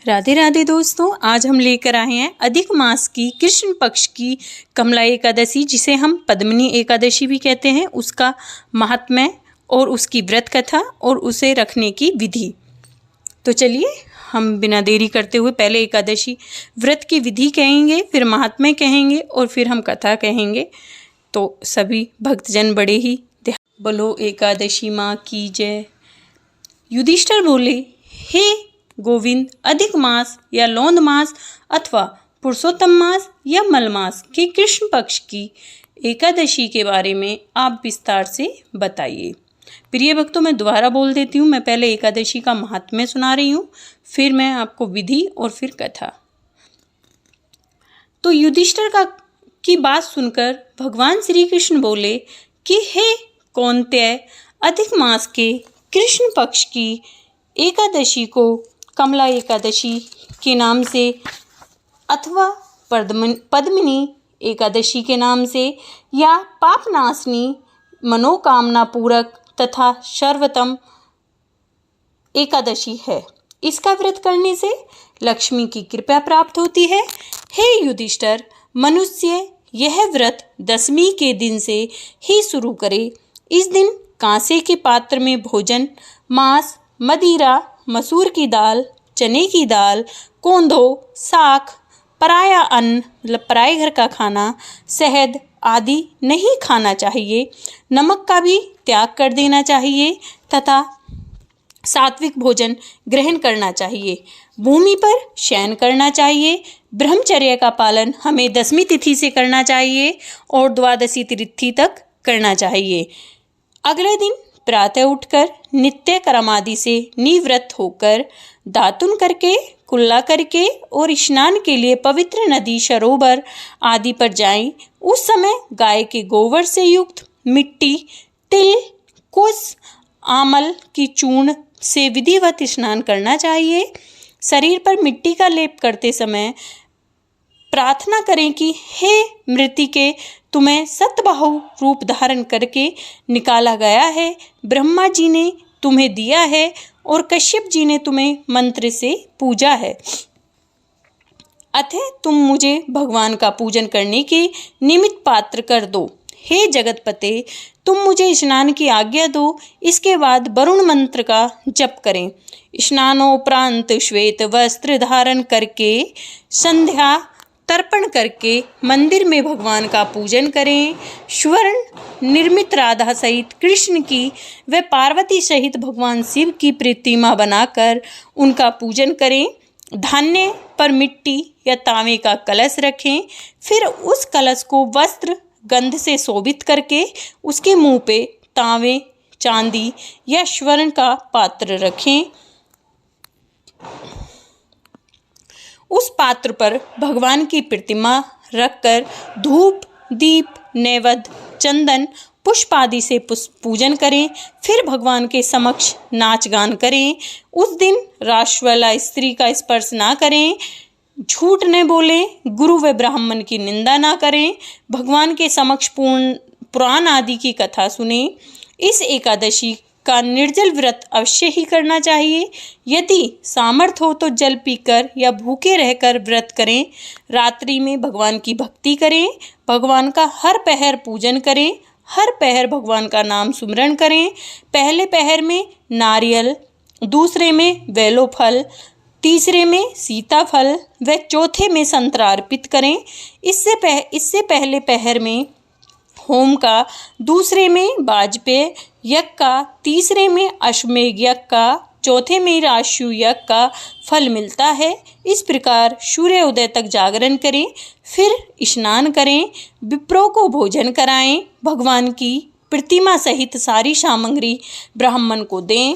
राधे राधे दोस्तों, आज हम लेकर आए हैं अधिक मास की कृष्ण पक्ष की कमला एकादशी, जिसे हम पद्मिनी एकादशी भी कहते हैं, उसका महात्म्य और उसकी व्रत कथा और उसे रखने की विधि। तो चलिए हम बिना देरी करते हुए पहले एकादशी व्रत की विधि कहेंगे, फिर महात्म्य कहेंगे और फिर हम कथा कहेंगे। तो सभी भक्तजन बड़े ही बोलो एकादशी माँ की जय। युधिष्ठिर बोले, हे गोविंद, अधिक मास या लौंद मास अथवा पुरुषोत्तम मास या मल मास के कृष्ण पक्ष की एकादशी के बारे में आप विस्तार से बताइए। प्रिय भक्तों, मैं दोबारा बोल देती हूँ। मैं पहले एकादशी का महात्म्य सुना रही हूँ, फिर मैं आपको विधि और फिर कथा। तो युधिष्ठिर की बात सुनकर भगवान श्री कृष्ण बोले कि हे कौन्तेय, अधिक मास के कृष्ण पक्ष की एकादशी को कमला एकादशी के नाम से अथवा पद्मिनी एकादशी के नाम से या पापनाशनी, मनोकामना पूरक तथा सर्वोत्तम एकादशी है। इसका व्रत करने से लक्ष्मी की कृपा प्राप्त होती है। हे युधिष्ठिर, मनुष्य यह व्रत दशमी के दिन से ही शुरू करे। इस दिन कांसे के पात्र में भोजन, मांस, मदिरा, मसूर की दाल, चने की दाल, कोंधो, साग, पराया अन्न मतलब पराए घर का खाना, शहद आदि नहीं खाना चाहिए। नमक का भी त्याग कर देना चाहिए तथा सात्विक भोजन ग्रहण करना चाहिए। भूमि पर शयन करना चाहिए। ब्रह्मचर्य का पालन हमें दशमी तिथि से करना चाहिए और द्वादशी तिथि तक करना चाहिए। अगले दिन प्रातः उठकर नित्य कर्म आदि से निवृत्त होकर दातुन करके, कुल्ला करके और स्नान के लिए पवित्र नदी, सरोवर आदि पर जाएं। उस समय गाय के गोबर से युक्त मिट्टी, तिल, कुश, आमल की चूर्ण से विधिवत स्नान करना चाहिए। शरीर पर मिट्टी का लेप करते समय प्रार्थना करें कि हे मृतिके, तुम्हें सतबाहु रूप धारण करके निकाला गया है। ब्रह्मा जी ने तुम्हें दिया है और कश्यप जी ने तुम्हें मंत्र से पूजा है। अतः तुम मुझे भगवान का पूजन करने के निमित्त पात्र कर दो। हे जगतपते, तुम मुझे स्नान की आज्ञा दो। इसके बाद वरुण मंत्र का जप करें। स्नानोपरांत श्वेत वस्त्र धारण करके संध्या तर्पण करके मंदिर में भगवान का पूजन करें। स्वर्ण निर्मित राधा सहित कृष्ण की व पार्वती सहित भगवान शिव की प्रतिमा बनाकर उनका पूजन करें। धान्य पर मिट्टी या तांबे का कलश रखें। फिर उस कलश को वस्त्र गंध से शोभित करके उसके मुंह पे तांबे, चांदी या स्वर्ण का पात्र रखें। उस पात्र पर भगवान की प्रतिमा रखकर धूप, दीप, नैवेद्य, चंदन, पुष्प आदि से पूजन करें। फिर भगवान के समक्ष नाच गान करें। उस दिन रासवाला स्त्री का स्पर्श ना करें, झूठ न बोलें, गुरु व ब्राह्मण की निंदा ना करें, भगवान के समक्ष पुराण आदि की कथा सुने। इस एकादशी का निर्जल व्रत अवश्य ही करना चाहिए। यदि सामर्थ्य हो तो जल पीकर या भूखे रहकर व्रत करें। रात्रि में भगवान की भक्ति करें। भगवान का हर पहर पूजन करें। हर पहर भगवान का नाम सुमरण करें। पहले पहर में नारियल, दूसरे में बेलो फल, तीसरे में सीताफल व चौथे में संतरा अर्पित करें। इससे पहले पहर में होम का, दूसरे में वाजपेय यज्ञ का, तीसरे में अश्वमेघ यज्ञ का, चौथे में राशु यज्ञ का फल मिलता है। इस प्रकार सूर्य उदय तक जागरण करें, फिर स्नान करें, विप्रों को भोजन कराएं, भगवान की प्रतिमा सहित सारी सामग्री ब्राह्मण को दें।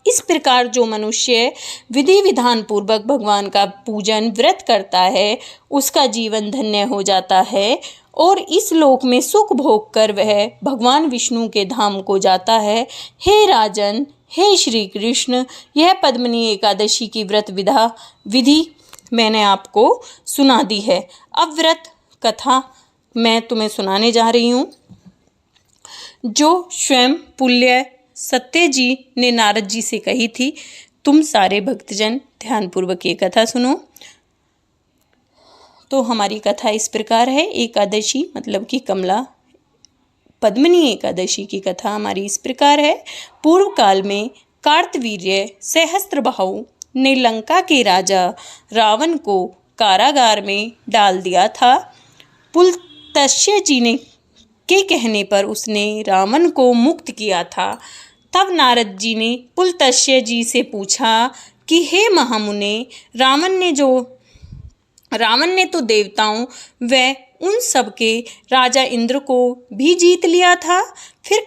इस प्रकार जो मनुष्य विधि विधान पूर्वक भगवान का पूजन व्रत करता है, उसका जीवन धन्य हो जाता है और इस लोक में सुख भोग कर वह भगवान विष्णु के धाम को जाता है। हे राजन, हे श्री कृष्ण, यह पद्मिनी एकादशी की व्रत विधि मैंने आपको सुना दी है। अब व्रत कथा मैं तुम्हें सुनाने जा रही हूँ, जो स्वयं पुल्य सत्य जी ने नारद जी से कही थी। तुम सारे भक्तजन ध्यानपूर्वक ये कथा सुनो। तो हमारी कथा इस प्रकार है। एकादशी मतलब कि कमला पद्मिनी एकादशी की कथा हमारी इस प्रकार है। पूर्व काल में कार्तवीर्य सहस्त्रबाहु ने लंका के राजा रावण को कारागार में डाल दिया था। पुलत्स्य जी ने के कहने पर उसने रावण को मुक्त किया था। तब नारद जी ने पुलत्स्य जी से पूछा कि हे महामुने, रावण ने तो देवताओं व उन सब के राजा इंद्र को भी जीत लिया था, फिर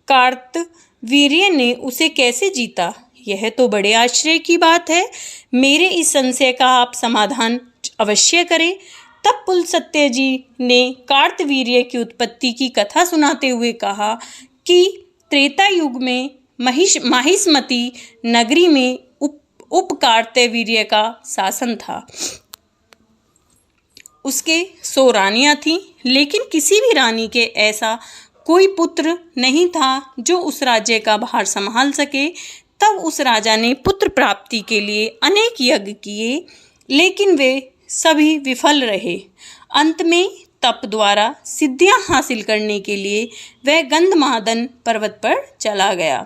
कार्तवीर्य ने उसे कैसे जीता? यह तो बड़े आश्चर्य की बात है। मेरे इस संशय का आप समाधान अवश्य करें। तब पुलत्स्य जी ने कार्तवीर्य की उत्पत्ति की कथा सुनाते हुए कहा कि त्रेता युग में माहिष्मती नगरी में उप कार्तवीर्य का शासन था। उसके 100 रानियां थीं, लेकिन किसी भी रानी के ऐसा कोई पुत्र नहीं था जो उस राज्य का भार संभाल सके। तब उस राजा ने पुत्र प्राप्ति के लिए अनेक यज्ञ किए, लेकिन वे सभी विफल रहे। अंत में तप द्वारा सिद्धियां हासिल करने के लिए वह गंधमादन पर्वत पर चला गया।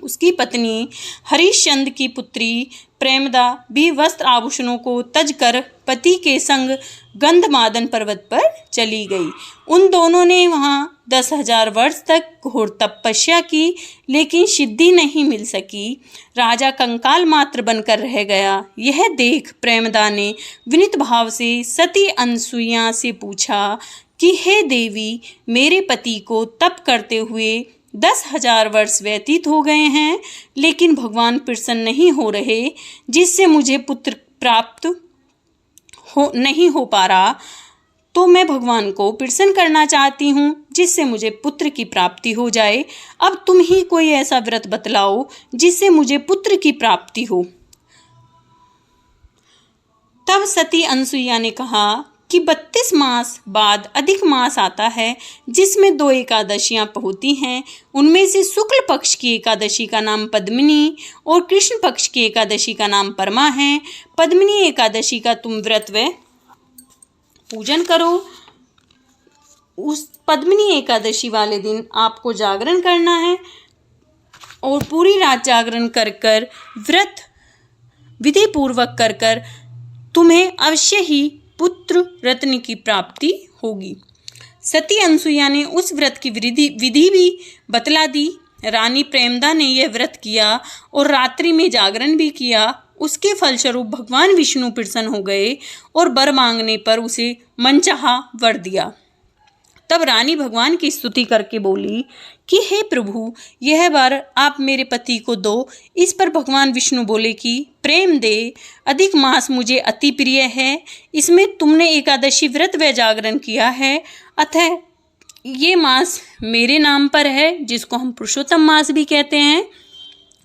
उसकी पत्नी हरिश्चंद्र की पुत्री प्रेमदा भी वस्त्र आभूषणों को तज कर पति के संग गंधमादन पर्वत पर चली गई। उन दोनों ने वहाँ 10,000 वर्ष तक घोर तपस्या की, लेकिन सिद्धि नहीं मिल सकी। राजा कंकाल मात्र बनकर रह गया। यह देख प्रेमदा ने विनीत भाव से सती अनसुईया से पूछा कि हे देवी, मेरे पति को तप करते हुए 10,000 वर्ष व्यतीत हो गए हैं, लेकिन भगवान प्रसन्न नहीं हो रहे, जिससे मुझे पुत्र प्राप्त नहीं हो पा रहा। तो मैं भगवान को प्रसन्न करना चाहती हूँ, जिससे मुझे पुत्र की प्राप्ति हो जाए। अब तुम ही कोई ऐसा व्रत बतलाओ जिससे मुझे पुत्र की प्राप्ति हो। तब सती अनसुईया ने कहा कि 32 मास बाद अधिक मास आता है, जिसमें 2 एकादशियां होती हैं। उनमें से शुक्ल पक्ष की एकादशी का नाम पद्मिनी और कृष्ण पक्ष की एकादशी का नाम परमा है। पद्मिनी एकादशी का तुम व्रत व पूजन करो। उस पद्मिनी एकादशी वाले दिन आपको जागरण करना है और पूरी रात जागरण कर व्रत विधि पूर्वक कर तुम्हें अवश्य ही पुत्र रत्न की प्राप्ति होगी। सती अनसुईया ने उस व्रत की विधि भी बतला दी। रानी प्रेमदा ने यह व्रत किया और रात्रि में जागरण भी किया। उसके फलस्वरूप भगवान विष्णु प्रसन्न हो गए और वर मांगने पर उसे मनचाहा वर दिया। तब रानी भगवान की स्तुति करके बोली कि हे प्रभु, यह वर आप मेरे पति को दो। इस पर भगवान विष्णु बोले कि प्रेम दे, अधिक मास मुझे अति प्रिय है। इसमें तुमने एकादशी व्रत व जागरण किया है, अतः ये मास मेरे नाम पर है, जिसको हम पुरुषोत्तम मास भी कहते हैं।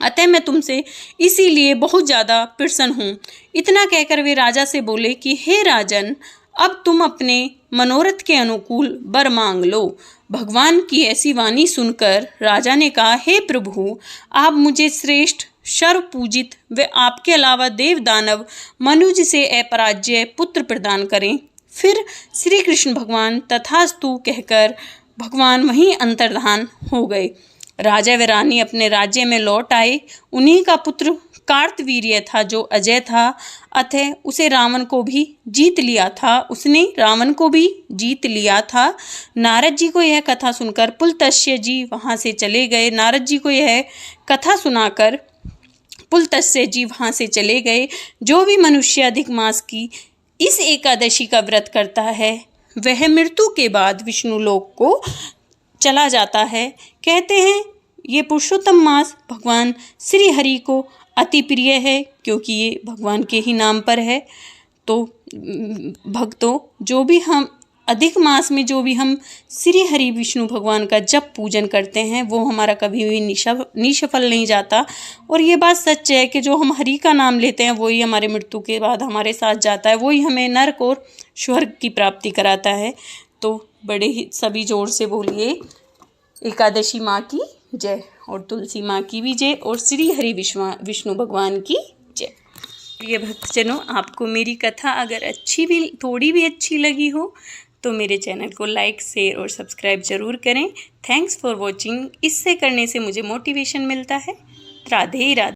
अतः मैं तुमसे इसीलिए बहुत ज़्यादा प्रसन्न हूँ। इतना कहकर वे राजा से बोले कि हे राजन, अब तुम अपने मनोरथ के अनुकूल वर मांग लो। भगवान की ऐसी वाणी सुनकर राजा ने कहा, हे प्रभु, आप मुझे श्रेष्ठ सर्व पूजित व आपके अलावा देव दानव मनुज से अपराज्य पुत्र प्रदान करें। फिर श्री कृष्ण भगवान तथास्तु कहकर भगवान वहीं अंतर्धान हो गए। राजा व रानी अपने राज्य में लौट आए। उन्हीं का पुत्र कार्तवीर्य था जो अजय था, अतः उसे रावण को भी जीत लिया था। उसने रावण को भी जीत लिया था। नारद जी को यह कथा सुनकर पुलत्स्य जी वहाँ से चले गए। नारद जी को यह कथा सुनाकर पुलत्स्य जी वहाँ से चले गए। जो भी मनुष्य अधिक मास की इस एकादशी का व्रत करता है, वह मृत्यु के बाद विष्णु लोक को चला जाता है। कहते हैं ये पुरुषोत्तम मास भगवान श्री हरि को अति प्रिय है, क्योंकि ये भगवान के ही नाम पर है। तो भक्तों, जो भी हम अधिक मास में जो भी हम श्री हरि विष्णु भगवान का जप पूजन करते हैं, वो हमारा कभी भी निष्फल नहीं जाता। और ये बात सच है कि जो हम हरि का नाम लेते हैं, वही हमारे मृत्यु के बाद हमारे साथ जाता है, वही हमें नरक और स्वर्ग की प्राप्ति कराता है। तो बड़े ही सभी जोर से बोलिए एकादशी माँ की जय। और तुलसी माँ की भी जय और श्री हरि विष्णु भगवान की जय। प्रिय भक्तजनों, आपको मेरी कथा अगर थोड़ी भी अच्छी लगी हो तो मेरे चैनल को लाइक, शेयर और सब्सक्राइब जरूर करें। Thanks for watching. इससे करने से मुझे मोटिवेशन मिलता है। राधे राधे।